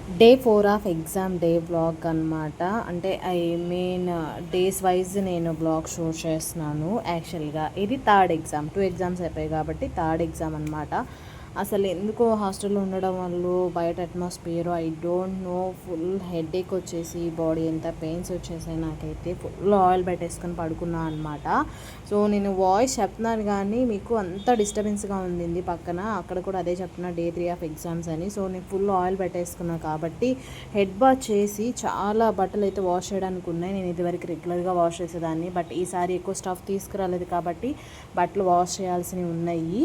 Day 4 of exam day blog అనమాట. అంటే I mean days wise నేను బ్లాగ్ షూట్ చేస్తున్నాను. యాక్చువల్గా ఇది థర్డ్ ఎగ్జామ్, 2 ఎగ్జామ్స్ అయిపోయాయి కాబట్టి థర్డ్ ఎగ్జామ్ అనమాట. అసలు ఎందుకో హాస్టల్లో ఉండడం వల్ల బయట atmosphere I don't know, full headache వచ్చేసి బాడీ ఎంత పెయిన్స్ వచ్చేసాయి నాకైతే. ఫుల్ ఆయిల్ పెట్టేసుకొని పడుకున్నా అనమాట. సో నేను వాయిస్ చెప్తున్నాను కానీ మీకు అంత డిస్టర్బెన్స్గా ఉంది పక్కన. అక్కడ కూడా అదే చెప్తున్నా, డే 3 ఆఫ్ ఎగ్జామ్స్ అని. సో నేను ఫుల్ ఆయిల్ పెట్టేసుకున్నా కాబట్టి హెడ్ బాత్ చేసి చాలా బట్టలు అయితే వాష్ చేయడానికి ఉన్నాయి. నేను ఇదివరకు రెగ్యులర్గా వాష్ చేసేదాన్ని, బట్ ఈసారి ఎక్కువ స్టఫ్ తీసుకురాలేదు కాబట్టి బట్టలు వాష్ చేయాల్సినవి ఉన్నాయి.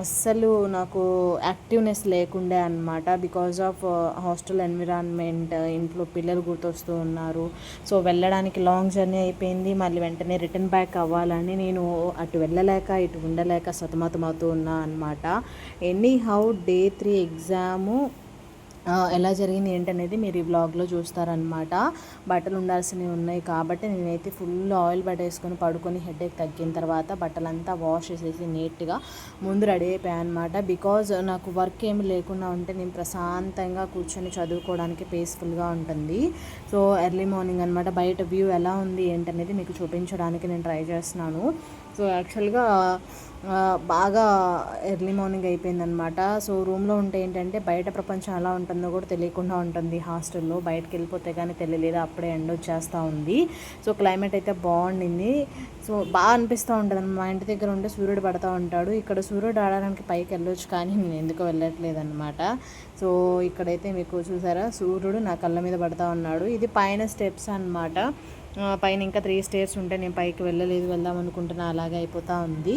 అస్సలు నాకు యాక్టివ్నెస్ లేకుండే అనమాట, బికాజ్ ఆఫ్ హాస్టల్ ఎన్విరాన్మెంట్. ఇంట్లో పిల్లలు గుర్తొస్తూ ఉన్నారు. సో వెళ్ళడానికి లాంగ్ జర్నీ అయిపోయింది, మళ్ళీ వెంటనే రిటర్న్ బ్యాక్ అవ్వాలని నేను అటు వెళ్ళలేక ఇటు ఉండలేక సతమతమవుతూ ఉన్నా అనమాట. ఎనీ హౌ డే 3 ఎగ్జాము ఎలా జరిగింది ఏంటనేది మీరు ఈ బ్లాగ్లో చూస్తారనమాట. బట్టలు ఉండాల్సినవి ఉన్నాయి కాబట్టి నేనైతే ఫుల్ ఆయిల్ పట్టేసుకొని పడుకొని హెడేక్ తగ్గిన తర్వాత బట్టలంతా వాష్ చేసేసి నీట్గా ముందు రెడీ అయిపోయాను అనమాట. బికాజ్ నాకు వర్క్ ఏమి లేకుండా ఉంటే నేను ప్రశాంతంగా కూర్చొని చదువుకోవడానికి పీస్ఫుల్గా ఉంటుంది. సో ఎర్లీ మార్నింగ్ అనమాట, బయట వ్యూ ఎలా ఉంది ఏంటనేది మీకు చూపించడానికి నేను ట్రై చేస్తున్నాను. సో యాక్చువల్గా బాగా ఎర్లీ మార్నింగ్ అయిపోయిందనమాట. సో రూమ్లో ఉంటే ఏంటంటే బయట ప్రపంచం ఎలా ఉంటుందో కూడా తెలియకుండా ఉంటుంది హాస్టల్లో. బయటకు వెళ్ళిపోతే కానీ తెలియలేదు, అప్పుడే ఎండ వచ్చేస్తూ ఉంది. సో క్లైమేట్ అయితే బాగుండింది. సో బాగా అనిపిస్తూ ఉంటుంది. మా ఇంటి దగ్గర ఉంటే సూర్యుడు పడుతూ ఉంటాడు, ఇక్కడ సూర్యుడు ఆడడానికి పైకి వెళ్ళొచ్చు కానీ నేను ఎందుకు వెళ్ళట్లేదు అనమాట. సో ఇక్కడైతే మీకు చూసారా, సూర్యుడు నా కళ్ళ మీద పడుతూ ఉన్నాడు. ఇది పైన స్టెప్స్ అనమాట. పైన ఇంకా 3 స్టేర్స్ ఉంటే నేను పైకి వెళ్దాం అనుకుంటున్నా, అలాగే అయిపోతూ ఉంది.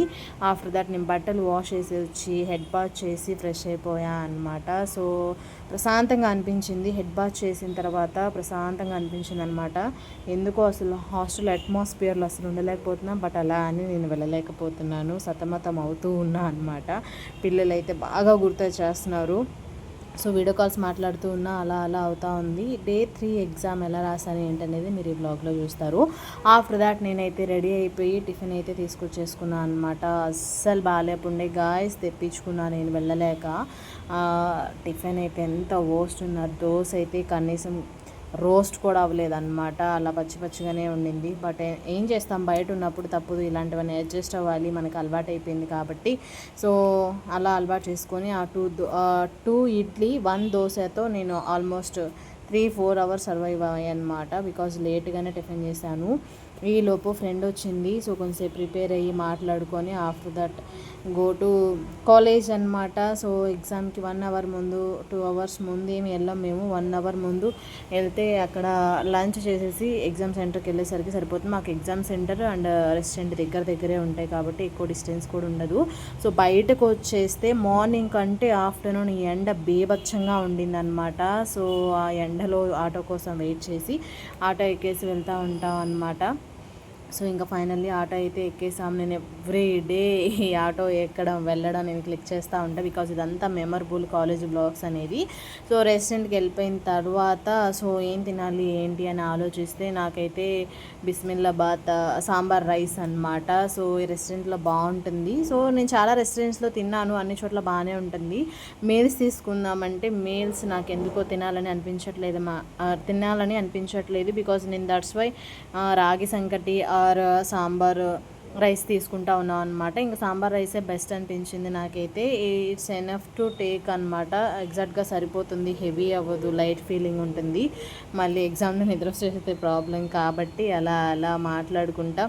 ఆఫ్టర్ దట్ నేను బట్టలు వాష్ చేసి వచ్చి హెడ్ బాత్ చేసి ఫ్రెష్ అయిపోయా అనమాట. సో ప్రశాంతంగా అనిపించింది, హెడ్ బాత్ చేసిన తర్వాత ప్రశాంతంగా అనిపించింది అనమాట. ఎందుకో అసలు హాస్టల్ అట్మాస్ఫియర్లో అసలు ఉండలేకపోతున్నా, బట్ అలా అని నేను వెళ్ళలేకపోతున్నాను, సతమతం అవుతూ ఉన్నా అనమాట. పిల్లలైతే బాగా గుర్తు చేస్తున్నారు. సో వీడియో కాల్స్ మాట్లాడుతూ ఉన్నా అలా అలా అవుతూ ఉంది. డే 3 ఎగ్జామ్ ఎలా రాశాను ఏంటనేది మీరు ఈ బ్లాగ్లో చూస్తారు. ఆఫ్టర్ దాట్ నేనైతే రెడీ అయిపోయి టిఫిన్ అయితే తీసుకొచ్చేసుకున్నాను అనమాట. అస్సలు బాగాలేకుండే గాయస్, తెప్పించుకున్నాను నేను వెళ్ళలేక. టిఫిన్ అయితే ఎంత వోస్ట్ ఉన్న దోశ అయితే కనీసం రోస్ట్ కూడా అవ్వలేదన్నమాట, అలా పచ్చి పచ్చిగానే ఉండింది. బట్ ఏం చేస్తాం, బయట ఉన్నప్పుడు తప్పదు, ఇలాంటివన్నీ అడ్జస్ట్ అవ్వాలి, మనకు అలవాటు అయిపోయింది కాబట్టి. సో అలా అలవాటు చేసుకొని ఆ 2 ఇడ్లీ 1 దోశతో నేను ఆల్మోస్ట్ 3-4 అవర్స్ సర్వైవ్ అయ్యాయి అనమాట. బికాజ్ లేట్గానే టిఫిన్ చేశాను. ఈలోపు ఫ్రెండ్ వచ్చింది. సో కొంచెంసేపు ప్రిపేర్ అయ్యి మాట్లాడుకొని after that go to college అనమాట. సో ఎగ్జామ్కి 1 అవర్ ముందు 2 అవర్స్ ముందు ఏమి వెళ్ళాం మేము. 1 అవర్ ముందు వెళ్తే అక్కడ లంచ్ చేసేసి ఎగ్జామ్ సెంటర్కి వెళ్ళేసరికి సరిపోతుంది. మాకు ఎగ్జామ్ సెంటర్ అండ్ రెస్టారెంట్ దగ్గరే ఉంటాయి కాబట్టి ఎక్కువ డిస్టెన్స్ కూడా ఉండదు. సో బయటకు వచ్చేస్తే మార్నింగ్ కంటే ఆఫ్టర్నూన్ ఈ ఎండ బీభత్సంగా ఉండిందనమాట. సో ఆ ఎండలో ఆటో కోసం వెయిట్ చేసి ఆటో ఎక్కేసి వెళ్తూ ఉంటాం అనమాట. సో ఇంకా ఫైనల్లీ ఆటో అయితే ఎక్కేసాం. నేను ఎవ్రీ డే ఈ ఆటో ఎక్కడం వెళ్ళడం నేను క్లిక్ చేస్తూ ఉంటాను, బికాజ్ ఇదంతా మెమరబుల్ కాలేజ్ బ్లాగ్స్ అనేది. సో రెస్టారెంట్కి వెళ్ళిపోయిన తర్వాత సో ఏం తినాలి ఏంటి అని ఆలోచిస్తే నాకైతే బిస్మిల్లాబాద్ సాంబార్ రైస్ అనమాట. సో ఈ రెస్టారెంట్లో బాగుంటుంది. సో నేను చాలా రెస్టారెంట్స్లో తిన్నాను, అన్ని చోట్ల బాగానే ఉంటుంది. మీల్స్ తీసుకుందామంటే మీల్స్ నాకు ఎందుకో తినాలని అనిపించట్లేదు, బికాజ్ నేను దట్స్ వై రాగి సంకటి ఆర్ సాంబార్ రైస్ తీసుకుంటా ఉన్నాం అనమాట. ఇంకా సాంబార్ రైసే బెస్ట్ అనిపించింది నాకైతే. ఇట్స్ ఎనఫ్ టు టేక్ అనమాట, ఎగ్జాక్ట్గా సరిపోతుంది, హెవీ అవ్వదు, లైట్ ఫీలింగ్ ఉంటుంది. మళ్ళీ ఎగ్జామ్లో నిద్ర వచ్చేస్తే ప్రాబ్లం కాబట్టి అలా అలా మాట్లాడుకుంటా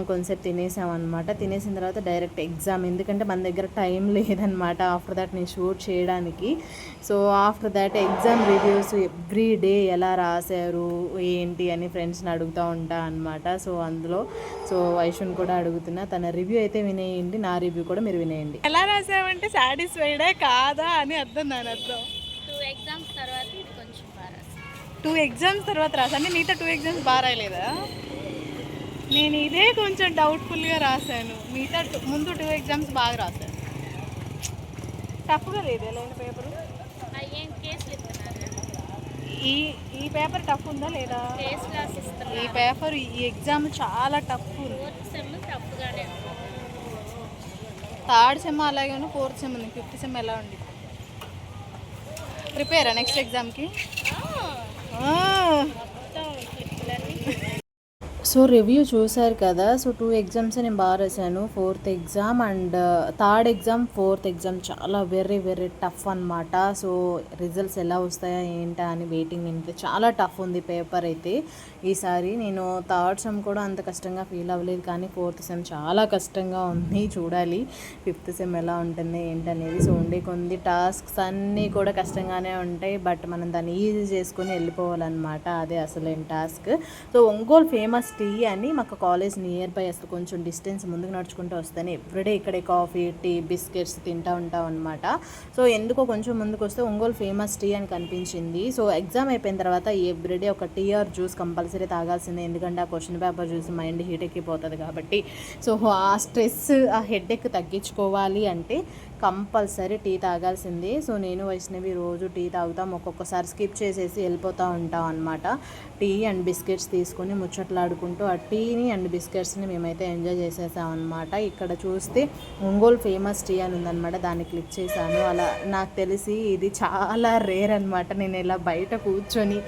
కొంచెంసేపు తినేసామన్నమాట. తినేసిన తర్వాత డైరెక్ట్ ఎగ్జామ్, ఎందుకంటే మన దగ్గర టైం లేదనమాట ఆఫ్టర్ దాట్ నేను షూట్ చేయడానికి. So after that exam reviews every day ఎలా రాశారు ఏంటి అని ఫ్రెండ్స్ని అడుగుతూ ఉంటా అనమాట. సో అందులో వైషుని కూడా అడుగుతున్నా, తన రివ్యూ అయితే వినేయండి, నా రివ్యూ కూడా మీరు వినేయండి. ఎలా రాసావంటే సాటిస్ఫైడా కాదా అని అర్థం, దాని అర్థం. 2 ఎగ్జామ్స్ తర్వాత ఇది కొంచెం బాగా రాసాను. 2 ఎగ్జామ్స్ తర్వాత రాసాను. మిగతా 2 ఎగ్జామ్స్ బాగా రాయలేదా? నేను ఇదే కొంచెం డౌట్ఫుల్గా రాశాను, మిగతా ముందు 2 ఎగ్జామ్స్ బాగా రాశాను. టఫ్గా లేదు ఎలా పేపరు? ఏం కేసులు ఇస్తున్నారు? ఈ పేపర్ టఫ్ ఉందా లేదా? కేసు క్లాస్ ఇస్తున్నారు. ఈ పేపర్ ఈ ఎగ్జామ్ చాలా టఫ్. 4th సెమ్ టఫ్గానే ఉంది. 3rd సెమ్ అలాగే ఉంది, 4th సెమ్ ఉంది, 5th సెమ్ ఎలా ఉంది? ప్రిపేరా నెక్స్ట్ ఎగ్జామ్కి? సో రివ్యూ చూశారు కదా. సో 2 ఎగ్జామ్స్ నేను బాగా రాశాను. 4th exam and 3rd exam 4th exam చాలా వెరీ వెరీ టఫ్ అనమాట. సో రిజల్ట్స్ ఎలా వస్తాయా ఏంటా అని వెయిటింగ్. నేనైతే చాలా టఫ్ ఉంది పేపర్ అయితే ఈసారి. నేను 3rd సెమ్ కూడా అంత కష్టంగా ఫీల్ అవ్వలేదు, కానీ 4th సెమ్ చాలా కష్టంగా ఉంది. చూడాలి 5th సెమ్ ఎలా ఉంటుంది ఏంటనేది. సో ఉండే కొన్ని టాస్క్స్ అన్నీ కూడా కష్టంగానే ఉంటాయి, బట్ మనం దాన్ని ఈజీ చేసుకొని వెళ్ళిపోవాలన్నమాట. అదే అసలైన task. So Ongole famous tea అని మాకు కాలేజ్ నియర్ బై, అసలు కొంచెం డిస్టెన్స్ ముందుకు నడుచుకుంటూ వస్తాను. ఎవ్రీడే ఇక్కడే కాఫీ టీ బిస్కెట్స్ తింటూ ఉంటాం అనమాట. సో ఎందుకో కొంచెం ముందుకు వస్తే ఒంగోలు ఫేమస్ టీ అని కనిపించింది. సో ఎగ్జామ్ అయిపోయిన తర్వాత ఎవ్రీడే ఒక టీ ఆర్ జ్యూస్ కంపల్సరీ తాగాల్సిందే, ఎందుకంటే ఆ క్వశ్చన్ పేపర్ చూసి మైండ్ హీట్ ఎక్కిపోతుంది కాబట్టి. సో ఆ స్ట్రెస్ ఆ హెడేక్ తగ్గించుకోవాలి అంటే కంపల్సరీ టీ తాగాల్సిందే. సో నేను వైష్ణవి రోజు టీ తాగుతాం, ఒక్కొక్కసారి స్కిప్ చేసేసి వెళ్ళిపోతూ ఉంటాం అనమాట. టీ అండ్ బిస్కెట్స్ తీసుకొని ముచ్చట్లాడుకుంటూ ఆ టీని అండ్ బిస్కెట్స్ని మేమైతే ఎంజాయ్ చేసేసాం అనమాట. ఇక్కడ చూస్తే ఒంగోలు ఫేమస్ టీ అని ఉందన్నమాట, దాన్ని క్లిక్ చేశాను. అలా నాకు తెలిసి ఇది చాలా రేర్ అనమాట. నేను ఇలా బయట కూర్చొని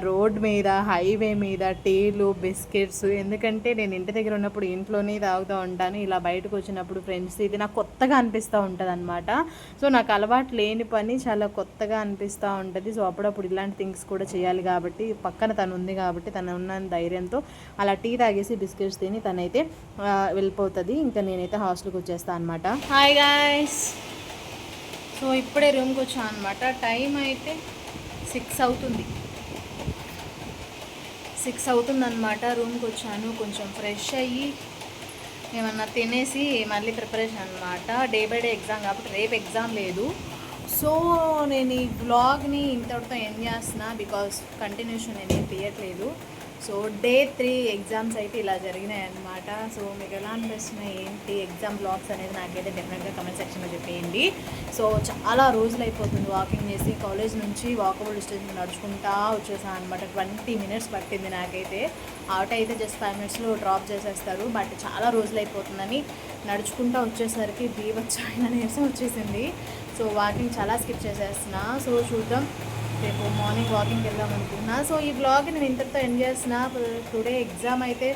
రోడ్ మీద హైవే మీద టీలు బిస్కెట్స్, ఎందుకంటే నేను ఇంటి దగ్గర ఉన్నప్పుడు ఇంట్లోనే తాగుతూ ఉంటాను. ఇలా బయటకు వచ్చినప్పుడు ఫ్రెండ్స్ ఇది నాకు కొత్తగా అనిపిస్తూ ఉంటుంది అనమాట. సో నాకు అలవాటు లేని పని చాలా కొత్తగా అనిపిస్తూ ఉంటుంది. సో అప్పుడప్పుడు ఇలాంటి థింగ్స్ కూడా చేయాలి కాబట్టి, పక్కన తను ఉంది కాబట్టి తను ఉన్న ధైర్యంతో అలా టీ తాగేసి బిస్కెట్స్ తిని తనైతే వెళ్ళిపోతుంది. ఇంకా నేనైతే హాస్టల్కి వచ్చేస్తాను అనమాట. హాయ్ గాయ్స్, సో ఇప్పుడే రూమ్కి వచ్చాను అనమాట. టైం అయితే 6 అవుతుంది. 6 అవుతుందన్నమాట. రూమ్కి వచ్చాను, కొంచెం ఫ్రెష్ అయ్యి ఏమన్నా తినేసి మళ్ళీ ప్రిపరేషన్ అనమాట. డే బై డే ఎగ్జామ్ కాబట్టి రేపు ఎగ్జామ్ లేదు. సో నేను ఈ వ్లాగ్ని ఇంతటితో ఎండ్ చేస్తున్నా, బికాస్ కంటిన్యూషన్ నేను తీయట్లేదు. సో డే 3 ఎగ్జామ్స్ అయితే ఇలా జరిగినాయి అన్నమాట. సో మీకు ఎలా అనిపిస్తున్నాయి ఏంటి ఎగ్జామ్ బ్లాగ్స్ అనేది నాకైతే డెఫినెట్గా కమెంట్ సెక్షన్లో చెప్పేయండి. సో చాలా రోజులు అయిపోతుంది వాకింగ్ చేసి, కాలేజ్ నుంచి వాకబుల్ డిస్టెన్స్ నడుచుకుంటా వచ్చేసాను అనమాట. 20 మినిట్స్ పట్టింది నాకైతే. ఆటో అయితే జస్ట్ 5 మినిట్స్లో డ్రాప్ చేసేస్తారు, బట్ చాలా రోజులు అయిపోతుందని నడుచుకుంటూ వచ్చేసరికి బీభత్సమైన నీరసం వచ్చేసింది. సో వాకింగ్ చాలా స్కిప్ చేసేస్తున్నా. సో చూద్దాం, రేపు మార్నింగ్ వాకింగ్కి వెళ్దాం అనుకున్నా. సో ఈ బ్లాగ్ నేను ఇంతటితో ఎండ్ చేస్తున్నా. టుడే ఎగ్జామ్ అయితే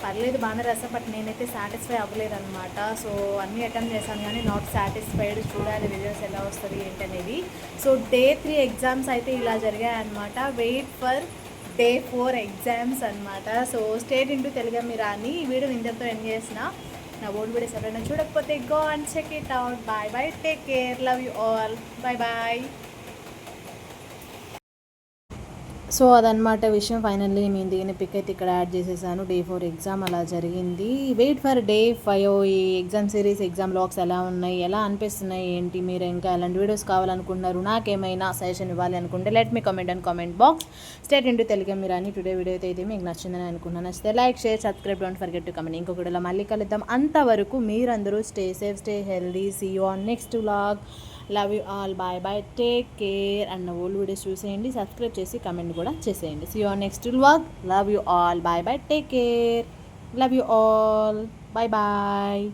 పర్లేదు బాగానే రాసా, బట్ నేనైతే సాటిస్ఫై అవ్వలేదు అనమాట. సో అన్నీ అటెంప్ట్ చేశాను కానీ నాట్ సాటిస్ఫైడ్. చూడాలి రిజల్ట్స్ ఎలా వస్తుంది ఏంటనేది. సో డే 3 ఎగ్జామ్స్ అయితే ఇలా జరిగాయి అనమాట. వెయిట్ ఫర్ డే 4 ఎగ్జామ్స్ అనమాట. సో స్టేట్ ఇంటూ తెలుగు మీరు అని ఈ వీడియోని ఇంతటితో ఎండ్ చేసిన. నా ఓల్డ్ వీడియోస్ ఎవరైనా చూడకపోతే go and check it out. Bye bye, take care, love you all, bye bye. So అదనమాట విషయం. ఫైనల్లీ నేను దిగిన పిక్ అయితే ఇక్కడ యాడ్ చేసేసాను. డే 4 ఎగ్జామ్ అలా జరిగింది. Wait for day 5. ఈ ఎగ్జామ్ సిరీస్ ఎగ్జామ్ లాగ్స్ ఎలా ఉన్నాయి, ఎలా అనిపిస్తున్నాయి ఏంటి, మీరు ఇంకా ఎలాంటి వీడియోస్ కావాలనుకున్నారు, నాకేమైనా సజెషన్ ఇవ్వాలి అనుకుంటే let me comment and comment box. State into Telugu మీరు అని. టుడే వీడియో అయితే మీకు నచ్చిందని అనుకున్నాను. నచ్చితే like share subscribe, don't forget to comment. ఇంకొక వీడియోలో మళ్ళీ కలుద్దాం. అంతవరకు మీరందరూ stay safe, stay healthy. See you on next vlog. Love you all, bye bye, take care. And old videos చూసేయండి, సబ్స్క్రైబ్ చేసి కమెంట్ కూడా చేసేయండి. See you on next vlog. Love you all, bye bye, take care, love you all, bye bye.